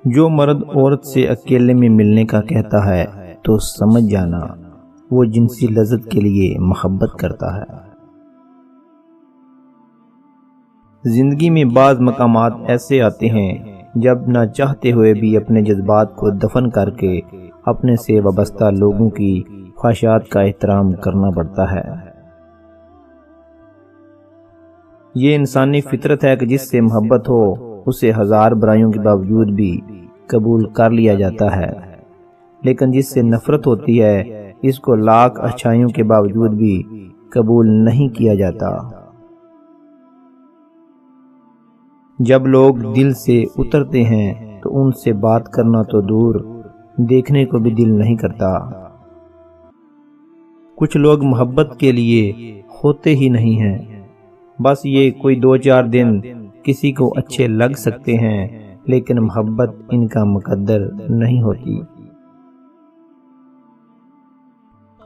جو مرد عورت سے اکیلے میں ملنے کا کہتا ہے تو سمجھ جانا وہ جنسی لذت کے لیے محبت کرتا ہے۔ زندگی میں بعض مقامات ایسے آتے ہیں جب نہ چاہتے ہوئے بھی اپنے جذبات کو دفن کر کے اپنے سے وابستہ لوگوں کی خواہشات کا احترام کرنا پڑتا ہے۔ یہ انسانی فطرت ہے کہ جس سے محبت ہو اسے ہزار برائیوں کے باوجود بھی قبول کر لیا جاتا ہے، لیکن جس سے نفرت ہوتی ہے اس کو لاکھ اچھائیوں کے باوجود بھی قبول نہیں کیا جاتا۔ جب لوگ دل سے اترتے ہیں تو ان سے بات کرنا تو دور، دیکھنے کو بھی دل نہیں کرتا۔ کچھ لوگ محبت کے لیے ہوتے ہی نہیں ہیں، بس یہ کوئی 2-4 دن کسی کو اچھے لگ سکتے ہیں، لیکن محبت ان کا مقدر نہیں ہوتی۔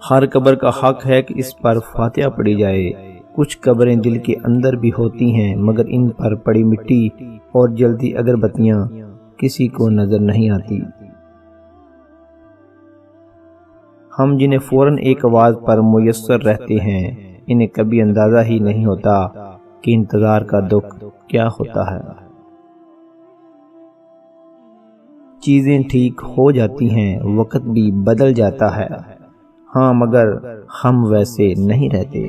ہر قبر کا حق ہے کہ اس پر فاتحہ پڑھی جائے۔ کچھ قبریں دل کے اندر بھی ہوتی ہیں مگر ان پر پڑی مٹی اور جلتی اگربتیاں کسی کو نظر نہیں آتی۔ ہم جنہیں فوراً ایک آواز پر میسر رہتے ہیں انہیں کبھی اندازہ ہی نہیں ہوتا کہ انتظار کا دکھ کیا ہوتا ہے۔ چیزیں ٹھیک ہو جاتی ہیں، وقت بھی بدل جاتا ہے، ہاں مگر ہم ویسے نہیں رہتے۔